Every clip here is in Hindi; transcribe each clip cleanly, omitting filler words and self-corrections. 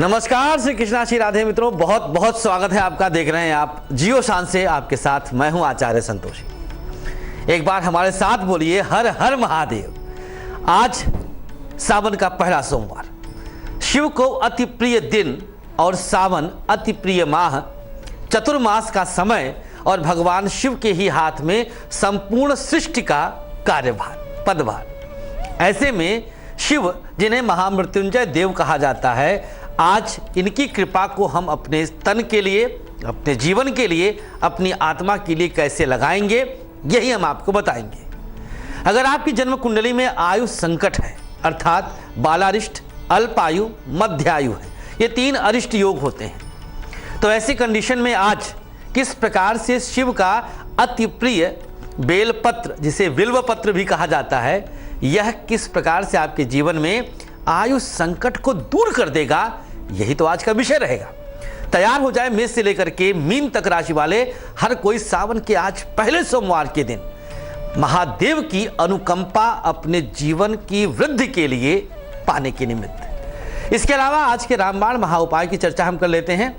नमस्कार, श्री कृष्णा श्री राधे मित्रों, बहुत बहुत स्वागत है आपका। देख रहे हैं आप जियो शान से, आपके साथ मैं हूं आचार्य संतोषी। एक बार हमारे साथ बोलिए हर हर महादेव। आज सावन का पहला सोमवार, शिव को अति प्रिय दिन और सावन अति प्रिय माह, चतुर्मास का समय और भगवान शिव के ही हाथ में संपूर्ण सृष्टि का कार्यभार पदभार। ऐसे में शिव, जिन्हें महामृत्युंजय देव कहा जाता है, आज इनकी कृपा को हम अपने तन के लिए, अपने जीवन के लिए, अपनी आत्मा के लिए कैसे लगाएंगे, यही हम आपको बताएंगे। अगर आपकी जन्म कुंडली में आयु संकट है, अर्थात बालारिष्ट, अल्पायु, मध्यायु है, ये तीन अरिष्ट योग होते हैं, तो ऐसी कंडीशन में आज किस प्रकार से शिव का अति प्रिय बेलपत्र, जिसे बिल्व पत्र भी कहा जाता है, यह किस प्रकार से आपके जीवन में आयु संकट को दूर कर देगा, यही तो आज का विषय रहेगा। तैयार हो जाए मेष से लेकर के मीन तक राशि वाले हर कोई सावन के आज पहले सोमवार के दिन महादेव की अनुकंपा अपने जीवन की वृद्धि के लिए पाने के निमित्त। इसके अलावा आज के रामबाण महाउपाय की चर्चा हम कर लेते हैं।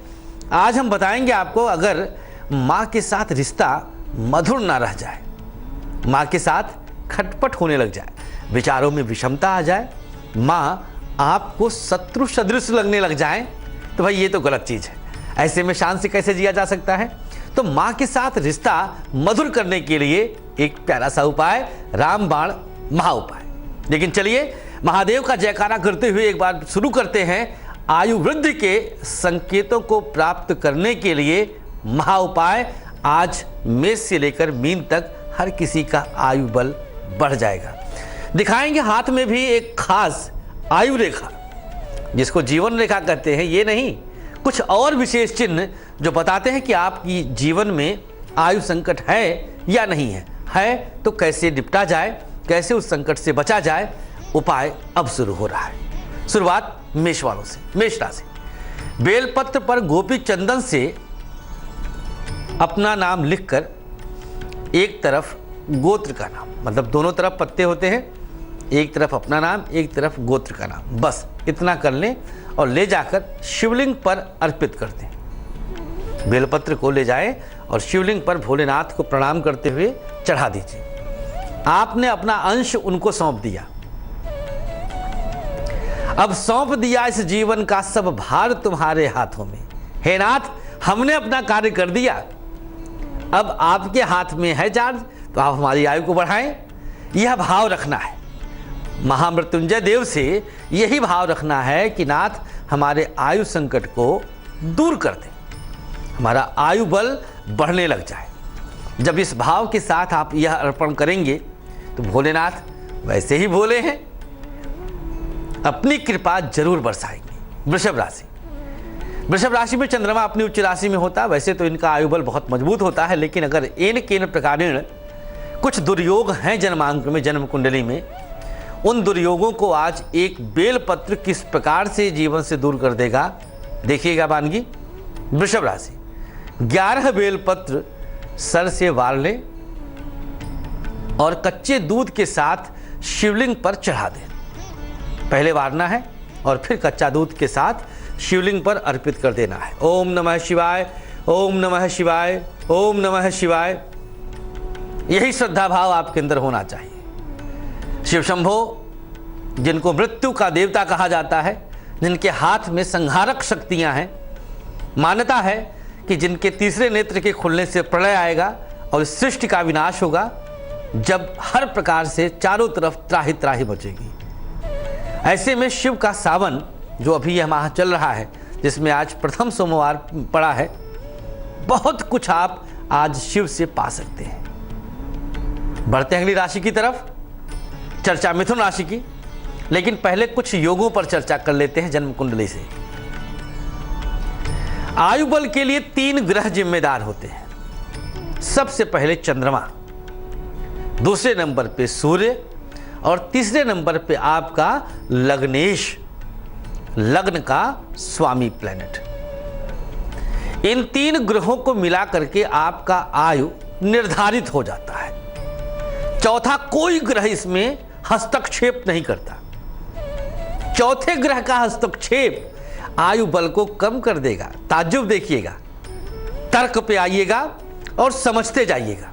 आज हम बताएंगे आपको, अगर माँ के साथ रिश्ता मधुर ना रह जाए, माँ के साथ खटपट होने लग जाए, विचारों में विषमता आ जाए, माँ आपको शत्रु सदृश लगने लग जाए, तो भाई ये तो गलत चीज़ है। ऐसे में शांति से कैसे जिया जा सकता है? तो माँ के साथ रिश्ता मधुर करने के लिए एक प्यारा सा उपाय, रामबाण महाउपाय। लेकिन चलिए महादेव का जयकारा करते हुए एक बार शुरू करते हैं। आयु वृद्धि के संकेतों को प्राप्त करने के लिए महाउपाय आज मेष से लेकर मीन तक हर किसी का आयु बल बढ़ जाएगा। दिखाएंगे हाथ में भी एक खास आयु रेखा, जिसको जीवन रेखा कहते हैं, ये नहीं, कुछ और विशेष चिन्ह जो बताते हैं कि आपकी जीवन में आयु संकट है या नहीं है तो कैसे निपटा जाए, कैसे उस संकट से बचा जाए। उपाय अब शुरू हो रहा है। शुरुआत मेष वालों से। मेष राशि, बेलपत्र पर गोपी चंदन से अपना नाम लिखकर, एक तरफ गोत्र का नाम, मतलब दोनों तरफ पत्ते होते हैं, एक तरफ अपना नाम, एक तरफ गोत्र का नाम, बस इतना कर लें और ले जाकर शिवलिंग पर अर्पित कर दें। बेलपत्र को ले जाएं और शिवलिंग पर भोलेनाथ को प्रणाम करते हुए चढ़ा दीजिए। आपने अपना अंश उनको सौंप दिया। अब सौंप दिया इस जीवन का सब भार तुम्हारे हाथों में। हे नाथ, हमने अपना कार्य कर दिया, अब आपके हाथ में है चार्ज, तो आप हमारी आयु को बढ़ाएं। यह भाव रखना है। महामृत्युंजय देव से यही भाव रखना है कि नाथ, हमारे आयु संकट को दूर कर दें, हमारा आयु बल बढ़ने लग जाए। जब इस भाव के साथ आप यह अर्पण करेंगे तो भोलेनाथ वैसे ही भोले हैं, अपनी कृपा जरूर बरसाएंगे। वृषभ राशि, वृषभ राशि में चंद्रमा अपनी उच्च राशि में होता है। वैसे तो इनका आयु बल बहुत मजबूत होता है, लेकिन अगर एन केन प्रकारेण कुछ दुर्योग हैं जन्मांक में, जन्म कुंडली में, उन दुर्योगों को आज एक बेलपत्र किस प्रकार से जीवन से दूर कर देगा, देखिएगा वानगी। वृषभ राशि, 11 बेलपत्र सर से वार लें और कच्चे दूध के साथ शिवलिंग पर चढ़ा दें। पहले वारना है और फिर कच्चा दूध के साथ शिवलिंग पर अर्पित कर देना है। ओम नमः शिवाय, ओम नमः शिवाय, ओम नमः शिवाय। यही श्रद्धा भाव आपके अंदर होना चाहिए। शिव शंभो, जिनको मृत्यु का देवता कहा जाता है, जिनके हाथ में संहारक शक्तियां हैं, मान्यता है कि जिनके तीसरे नेत्र के खुलने से प्रलय आएगा और इस सृष्टि का विनाश होगा, जब हर प्रकार से चारों तरफ त्राही त्राही मचेगी। ऐसे में शिव का सावन, जो अभी यह माह चल रहा है, जिसमें आज प्रथम सोमवार पड़ा है, बहुत कुछ आप आज शिव से पा सकते हैं। बढ़ते हैं अगली राशि की तरफ, चर्चा मिथुन राशि की। लेकिन पहले कुछ योगों पर चर्चा कर लेते हैं जन्म कुंडली से। आयु बल के लिए 3 ग्रह जिम्मेदार होते हैं। सबसे पहले चंद्रमा, दूसरे नंबर पे सूर्य और तीसरे नंबर पे आपका लग्नेश, लग्न का स्वामी प्लैनेट। इन 3 ग्रहों को मिला करके आपका आयु निर्धारित हो जाता है। चौथा कोई ग्रह इसमें हस्तक्षेप नहीं करता। चौथे ग्रह का हस्तक्षेप आयु बल को कम कर देगा। ताज्जुब देखिएगा, तर्क पे आइएगा और समझते जाइएगा।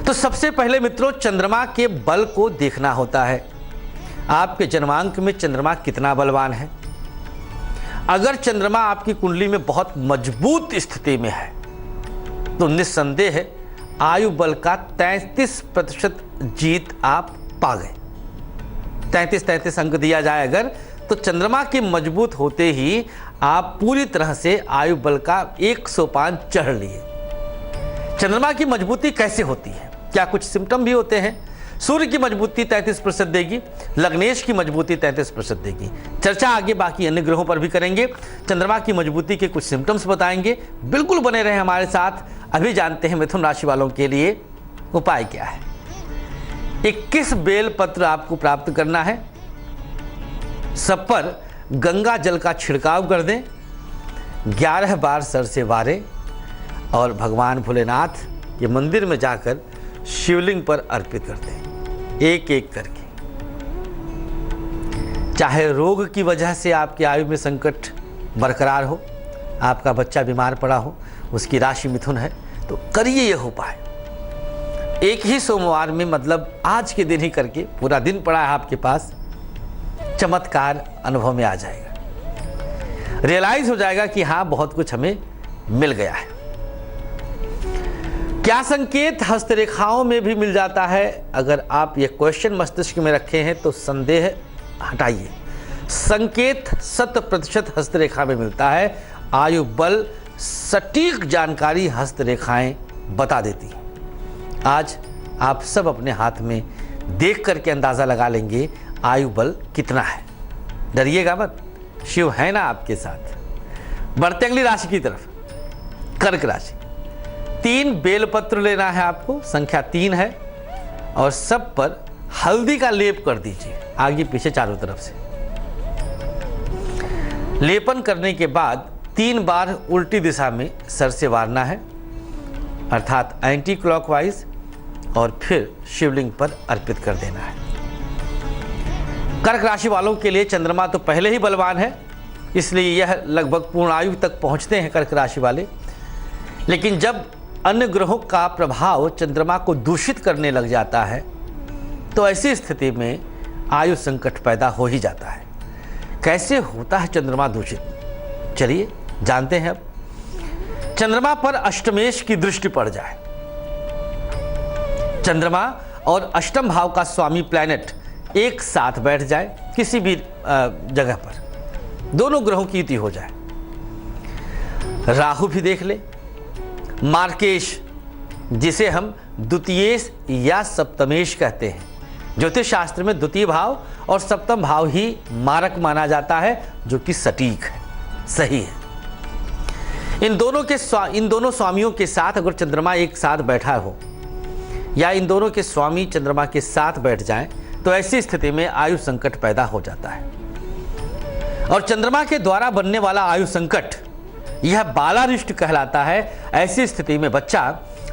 तो सबसे पहले मित्रों, चंद्रमा के बल को देखना होता है। आपके जन्मांक में चंद्रमा कितना बलवान है। अगर चंद्रमा आपकी कुंडली में बहुत मजबूत स्थिति में है तो निस्संदेह आयु बल का 33% जीत आप पा गए। 33 अंक दिया जाए अगर, तो चंद्रमा के मजबूत होते ही आप पूरी तरह से आयु बल का 105 चढ़ लिए। चंद्रमा की मजबूती कैसे होती है, क्या कुछ सिम्टम भी होते हैं? सूर्य की मजबूती 33% देगी, लग्नेश की मजबूती 33% देगी। चर्चा आगे बाकी अन्य ग्रहों पर भी करेंगे। चंद्रमा की मजबूती के कुछ सिम्टम्स बताएंगे। बिल्कुल बने रहे हमारे साथ। अभी जानते हैं मिथुन राशि वालों के लिए उपाय क्या है। 21 बेल पत्र आपको प्राप्त करना है। सब पर गंगा जल का छिड़काव कर दें, 11 बार सर से वारें और भगवान भोलेनाथ के मंदिर में जाकर शिवलिंग पर अर्पित कर दें, एक एक करके। चाहे रोग की वजह से आपकी आयु में संकट बरकरार हो, आपका बच्चा बीमार पड़ा हो, उसकी राशि मिथुन है, तो करिए यह उपाय। एक ही सोमवार में, मतलब आज के दिन ही करके, पूरा दिन पड़ा है आपके पास, चमत्कार अनुभव में आ जाएगा। रियलाइज हो जाएगा कि हाँ, बहुत कुछ हमें मिल गया है। क्या संकेत हस्तरेखाओं में भी मिल जाता है? अगर आप ये क्वेश्चन मस्तिष्क में रखे हैं तो संदेह हटाइए। संकेत 100% हस्तरेखा में मिलता है। आयु बल सटीक जानकारी हस्तरेखाएं बता देती हैं। आज आप सब अपने हाथ में देख करके अंदाजा लगा लेंगे आयु बल कितना है। डरिएगा मत, शिव है ना आपके साथ। बढ़ते अगली राशि की तरफ, कर्क राशि। 3 बेलपत्र लेना है आपको, संख्या 3 है, और सब पर हल्दी का लेप कर दीजिए, आगे पीछे चारों तरफ से। लेपन करने के बाद 3 बार उल्टी दिशा में सर से वारना है, अर्थात एंटी क्लॉकवाइज, और फिर शिवलिंग पर अर्पित कर देना है। कर्क राशि वालों के लिए चंद्रमा तो पहले ही बलवान है, इसलिए यह लगभग पूर्ण आयु तक पहुंचते हैं कर्क राशि वाले। लेकिन जब अन्य ग्रहों का प्रभाव चंद्रमा को दूषित करने लग जाता है तो ऐसी स्थिति में आयु संकट पैदा हो ही जाता है। कैसे होता है चंद्रमा दूषित, चलिए जानते हैं अब। चंद्रमा पर अष्टमेश की दृष्टि पड़ जाए, चंद्रमा और अष्टम भाव का स्वामी प्लैनेट एक साथ बैठ जाए किसी भी जगह पर, दोनों ग्रहों की युति हो जाए, राहु भी देख ले, मार्केश जिसे हम द्वितीयेश या सप्तमेश कहते हैं, ज्योतिष शास्त्र में द्वितीय भाव और सप्तम भाव ही मारक माना जाता है, जो कि सटीक है, सही है। इन दोनों स्वामियों के साथ अगर चंद्रमा एक साथ बैठा हो या इन दोनों के स्वामी चंद्रमा के साथ बैठ जाएं, तो ऐसी स्थिति में आयु संकट पैदा हो जाता है। और चंद्रमा के द्वारा बनने वाला आयु संकट यह बालारिष्ट कहलाता है। ऐसी स्थिति में बच्चा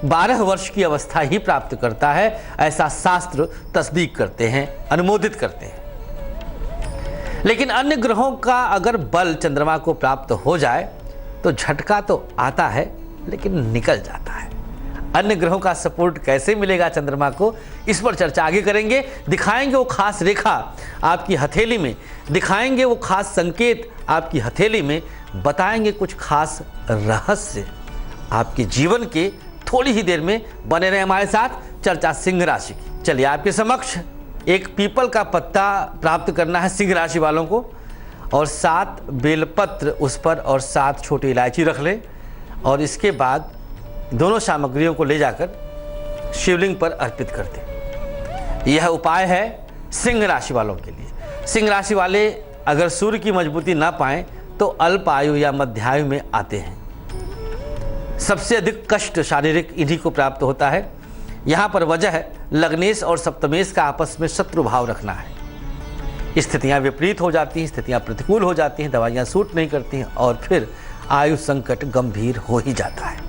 12 वर्ष की अवस्था ही प्राप्त करता है, ऐसा शास्त्र तस्दीक करते हैं, अनुमोदित करते हैं। लेकिन अन्य ग्रहों का अगर बल चंद्रमा को प्राप्त हो जाए तो झटका तो आता है लेकिन निकल जाता है। अन्य ग्रहों का सपोर्ट कैसे मिलेगा चंद्रमा को, इस पर चर्चा आगे करेंगे। दिखाएंगे वो खास रेखा आपकी हथेली में, दिखाएंगे वो खास संकेत आपकी हथेली में, बताएंगे कुछ खास रहस्य आपके जीवन के। थोड़ी ही देर में बने रहे हमारे साथ। चर्चा सिंह राशि की। चलिए आपके समक्ष एक पीपल का पत्ता प्राप्त करना है सिंह राशि वालों को, और 7 बेलपत्र उस पर और 7 छोटी इलायची रख लें, और इसके बाद दोनों सामग्रियों को ले जाकर शिवलिंग पर अर्पित कर दें। यह उपाय है सिंह राशि वालों के लिए। सिंह राशि वाले अगर सूर्य की मजबूती ना पाएं तो अल्प आयु या मध्यायु में आते हैं। सबसे अधिक कष्ट शारीरिक इन्हीं को प्राप्त होता है। यहाँ पर वजह है लग्नेश और सप्तमेश का आपस में शत्रु भाव रखना है। स्थितियाँ विपरीत हो जाती हैं, स्थितियाँ प्रतिकूल हो जाती हैं, दवाइयाँ सूट नहीं करती हैं, और फिर आयु संकट गंभीर हो ही जाता है।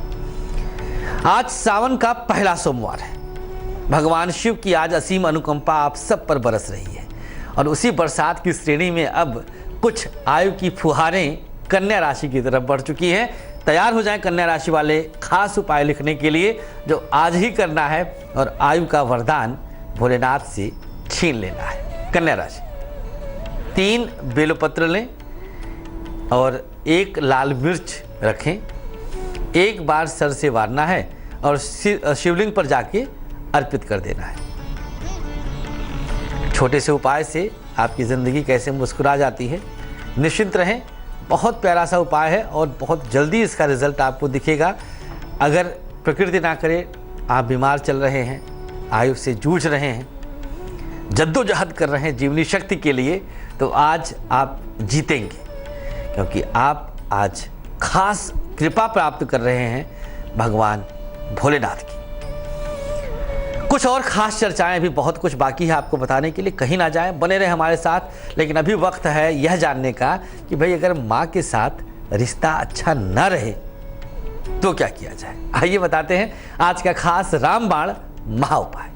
आज सावन का पहला सोमवार है। भगवान शिव की आज असीम अनुकंपा आप सब पर बरस रही है, और उसी बरसात की श्रेणी में अब कुछ आयु की फुहारें कन्या राशि की तरफ बढ़ चुकी हैं। तैयार हो जाएं कन्या राशि वाले खास उपाय लिखने के लिए जो आज ही करना है और आयु का वरदान भोलेनाथ से छीन लेना है। कन्या राशि 3 बेलपत्र लें और 1 लाल मिर्च रखें, एक बार सर से वारना है और शिवलिंग पर जाके अर्पित कर देना है। छोटे से उपाय से आपकी ज़िंदगी कैसे मुस्कुरा जाती है। निश्चिंत रहें, बहुत प्यारा सा उपाय है और बहुत जल्दी इसका रिजल्ट आपको दिखेगा। अगर प्रकृति ना करे आप बीमार चल रहे हैं, आयु से जूझ रहे हैं, जद्दोजहद कर रहे हैं जीवनी शक्ति के लिए, तो आज आप जीतेंगे, क्योंकि आप आज खास कृपा प्राप्त कर रहे हैं भगवान भोलेनाथ की। कुछ और खास चर्चाएं भी बहुत कुछ बाकी है आपको बताने के लिए, कहीं ना जाएं, बने रहे हमारे साथ। लेकिन अभी वक्त है यह जानने का कि भाई अगर माँ के साथ रिश्ता अच्छा न रहे तो क्या किया जाए। आइए बताते हैं आज का खास रामबाण महा उपाय।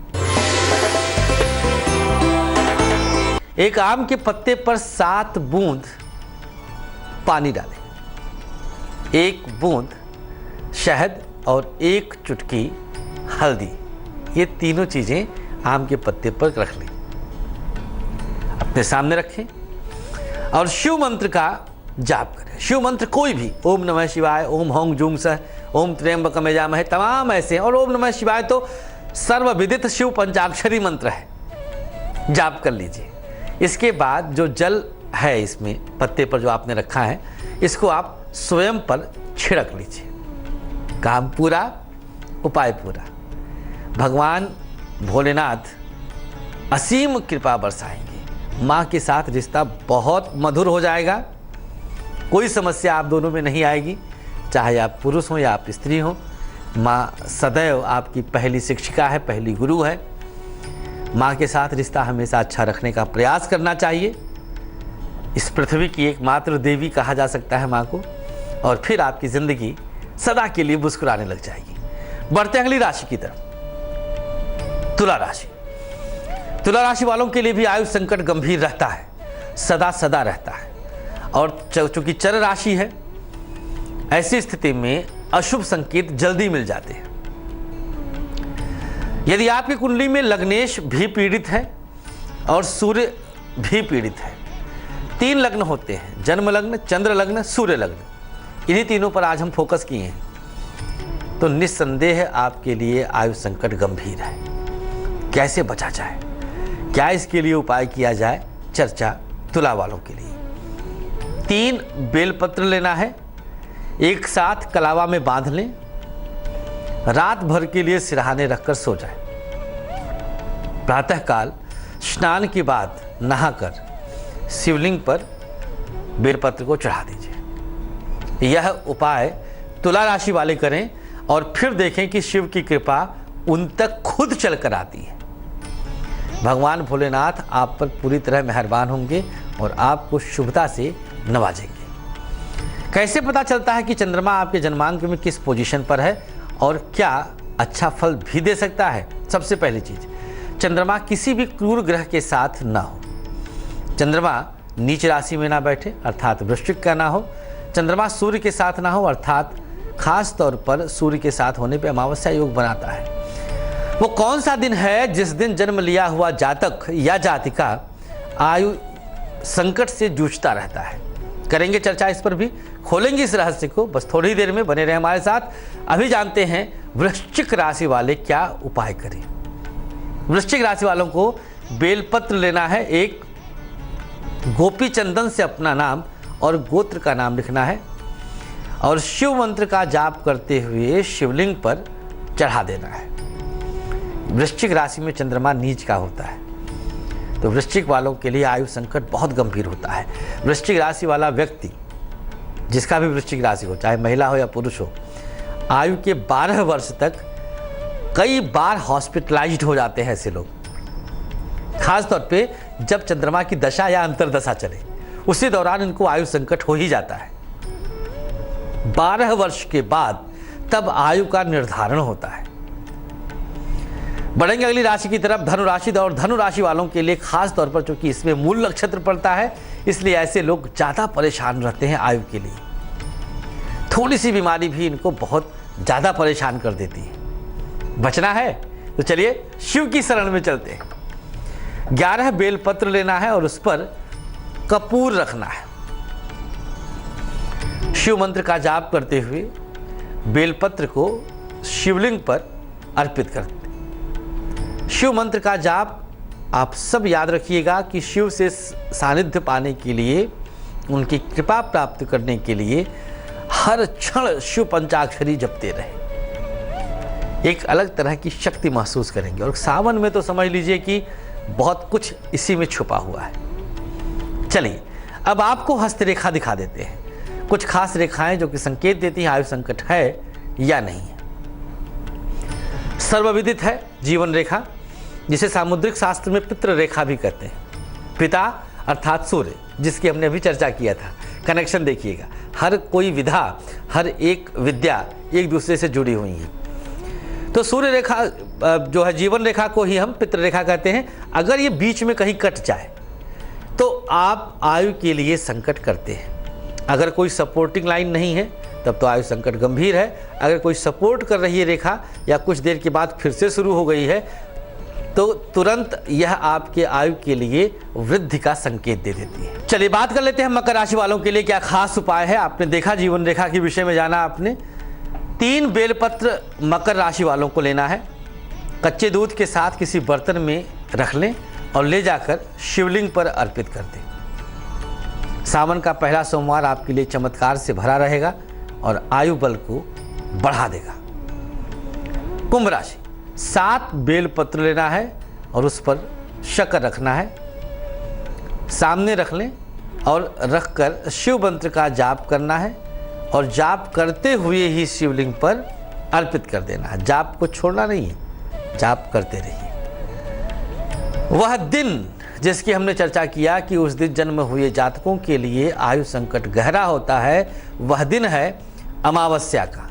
एक आम के पत्ते पर 7 बूंद पानी डालें, 1 बूंद शहद और 1 चुटकी हल्दी, ये तीनों चीजें आम के पत्ते पर रख लें, अपने सामने रखें और शिव मंत्र का जाप करें। शिव मंत्र कोई भी, ओम नमः शिवाय, ओम हौं जूं सः, ओम त्र्यंबकम यजामहे, तमाम ऐसे हैं। और ओम नमः शिवाय तो सर्वविदित शिव पंचाक्षरी मंत्र है, जाप कर लीजिए। इसके बाद जो जल है इसमें पत्ते पर जो आपने रखा है, इसको आप स्वयं पर छिड़क लीजिए। काम पूरा, उपाय पूरा। भगवान भोलेनाथ असीम कृपा बरसाएंगे, माँ के साथ रिश्ता बहुत मधुर हो जाएगा, कोई समस्या आप दोनों में नहीं आएगी, चाहे आप पुरुष हो या आप स्त्री हो। माँ सदैव आपकी पहली शिक्षिका है, पहली गुरु है। माँ के साथ रिश्ता हमेशा अच्छा रखने का प्रयास करना चाहिए। इस पृथ्वी की एकमात्र देवी कहा जा सकता है माँ को, और फिर आपकी ज़िंदगी सदा के लिए मुस्कुराने लग जाएगी। बढ़ते अगली राशि की तरफ, तुला राशि। तुला राशि वालों के लिए भी आयु संकट गंभीर रहता है, सदा सदा रहता है। और चूंकि चर राशि है, ऐसी स्थिति में अशुभ संकेत जल्दी मिल जाते हैं। यदि आपकी कुंडली में लग्नेश भी पीड़ित है और सूर्य भी पीड़ित है, 3 लग्न होते हैं, जन्म लग्न, चंद्र लग्न, सूर्य लग्न, इन्हीं तीनों पर आज हम फोकस किए हैं, तो निस्संदेह आपके लिए आयु संकट गंभीर है। कैसे बचा जाए, क्या इसके लिए उपाय किया जाए, चर्चा तुला वालों के लिए। 3 बेलपत्र लेना है, एक साथ कलावा में बांध लें, रात भर के लिए सिरहाने रखकर सो जाए। प्रातःकाल स्नान के बाद नहाकर शिवलिंग पर बेलपत्र को चढ़ा दीजिए। यह उपाय तुला राशि वाले करें और फिर देखें कि शिव की कृपा उन तक खुद चलकर आती है। भगवान भोलेनाथ आप पर पूरी तरह मेहरबान होंगे और आपको शुभता से नवाजेंगे। कैसे पता चलता है कि चंद्रमा आपके जन्मांक में किस पोजीशन पर है और क्या अच्छा फल भी दे सकता है? सबसे पहली चीज, चंद्रमा किसी भी क्रूर ग्रह के साथ ना हो। चंद्रमा नीच राशि में ना बैठे, अर्थात वृश्चिक का ना हो। चंद्रमा सूर्य के साथ ना हो, अर्थात खास तौर पर सूर्य के साथ होने पर अमावस्या योग बनाता है। वो कौन सा दिन है जिस दिन जन्म लिया हुआ जातक या जातिका आयु संकट से जूझता रहता है? करेंगे चर्चा इस पर भी, खोलेंगे इस रहस्य को, बस थोड़ी देर में बने रहे हमारे साथ। अभी जानते हैं वृश्चिक राशि वाले क्या उपाय करें। वृश्चिक राशि वालों को बेलपत्र लेना है, एक गोपी चंदन से अपना नाम और गोत्र का नाम लिखना है और शिव मंत्र का जाप करते हुए शिवलिंग पर चढ़ा देना है। वृश्चिक राशि में चंद्रमा नीच का होता है, तो वृश्चिक वालों के लिए आयु संकट बहुत गंभीर होता है। वृश्चिक राशि वाला व्यक्ति, जिसका भी वृश्चिक राशि हो, चाहे महिला हो या पुरुष हो, आयु के 12 वर्ष तक कई बार हॉस्पिटलाइज्ड हो जाते हैं ऐसे लोग। खास तौर पे जब चंद्रमा की दशा या अंतरदशा चले, उसी दौरान इनको आयु संकट हो ही जाता है। 12 वर्ष के बाद तब आयु का निर्धारण होता है। बढ़ेंगे अगली राशि की तरफ, धनु राशि। और धनु राशि वालों के लिए खास तौर पर चूंकि इसमें मूल नक्षत्र पड़ता है, इसलिए ऐसे लोग ज़्यादा परेशान रहते हैं आयु के लिए। थोड़ी सी बीमारी भी इनको बहुत ज़्यादा परेशान कर देती है। बचना है तो चलिए शिव की शरण में चलते हैं। 11 बेलपत्र लेना है और उस पर कपूर रखना है। शिव मंत्र का जाप करते हुए बेलपत्र को शिवलिंग पर अर्पित करते। शिव मंत्र का जाप आप सब याद रखिएगा कि शिव से सानिध्य पाने के लिए, उनकी कृपा प्राप्त करने के लिए हर क्षण शिव पंचाक्षरी जपते रहे। एक अलग तरह की शक्ति महसूस करेंगे। और सावन में तो समझ लीजिए कि बहुत कुछ इसी में छुपा हुआ है। चलिए अब आपको हस्तरेखा दिखा देते हैं, कुछ खास रेखाएं जो कि संकेत देती हैं आयु संकट है या नहीं है। सर्वविदित है जीवन रेखा, जिसे सामुद्रिक शास्त्र में पितृ रेखा भी कहते हैं। पिता अर्थात सूर्य, जिसकी हमने अभी चर्चा किया था। कनेक्शन देखिएगा, हर कोई विधा, हर एक विद्या एक दूसरे से जुड़ी हुई है। तो सूर्य रेखा जो है जीवन रेखा को ही हम पितृ रेखा कहते हैं। अगर ये बीच में कहीं कट जाए तो आप आयु के लिए संकट करते हैं। अगर कोई सपोर्टिंग लाइन नहीं है तब तो आयु संकट गंभीर है। अगर कोई सपोर्ट कर रही है रेखा या कुछ देर के बाद फिर से शुरू हो गई है तो तुरंत यह आपके आयु के लिए वृद्धि का संकेत दे देती है। चलिए बात कर लेते हैं मकर राशि वालों के लिए क्या खास उपाय है। आपने देखा जीवन रेखा के विषय में जाना आपने। 3 बेलपत्र मकर राशि वालों को लेना है। कच्चे दूध के साथ किसी बर्तन में रख लें और ले जाकर शिवलिंग पर अर्पित कर दें। सावन का पहला सोमवार आपके लिए चमत्कार से भरा रहेगा और आयु बल को बढ़ा देगा। कुंभ राशि, 7 बेलपत्र लेना है और उस पर शक्कर रखना है। सामने रख लें और रखकर शिव मंत्र का जाप करना है और जाप करते हुए ही शिवलिंग पर अर्पित कर देना है। जाप को छोड़ना नहीं है, जाप करते रहिए। वह दिन जिसकी हमने चर्चा किया कि उस दिन जन्म हुए जातकों के लिए आयु संकट गहरा होता है, वह दिन है अमावस्या का।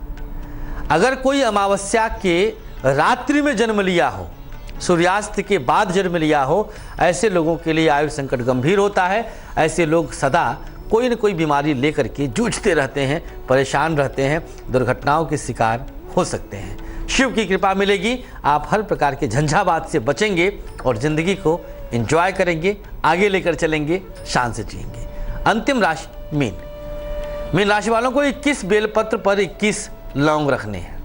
अगर कोई अमावस्या के रात्रि में जन्म लिया हो, सूर्यास्त के बाद जन्म लिया हो, ऐसे लोगों के लिए आयु संकट गंभीर होता है। ऐसे लोग सदा कोई न कोई बीमारी लेकर के जूझते रहते हैं, परेशान रहते हैं, दुर्घटनाओं के शिकार हो सकते हैं। शिव की कृपा मिलेगी, आप हर प्रकार के झंझावात से बचेंगे और जिंदगी को एंजॉय करेंगे, आगे लेकर चलेंगे, शान से जिएंगे। अंतिम राशि मीन। मीन राशि वालों को 21 बेलपत्र पर 21 लौंग रखने हैं।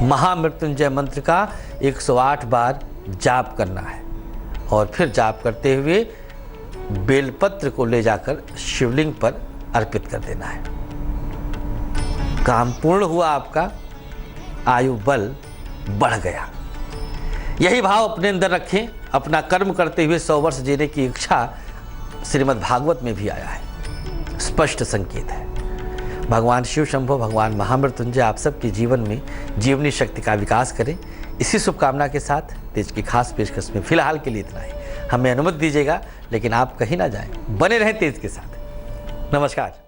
महामृत्युंजय मंत्र का 108 बार जाप करना है और फिर जाप करते हुए बेलपत्र को ले जाकर शिवलिंग पर अर्पित कर देना है। काम पूर्ण हुआ आपका, आयु बल बढ़ गया। यही भाव अपने अंदर रखें। अपना कर्म करते हुए 100 वर्ष जीने की इच्छा श्रीमद् भागवत में भी आया है, स्पष्ट संकेत है। भगवान शिव शंभो, भगवान महामृत्युंजय आप सबके जीवन में जीवनी शक्ति का विकास करें। इसी शुभकामना के साथ तेज की खास पेशकश में फिलहाल के लिए इतना ही। हमें अनुमति दीजिएगा, लेकिन आप कहीं ना जाएं, बने रहें तेज के साथ। नमस्कार।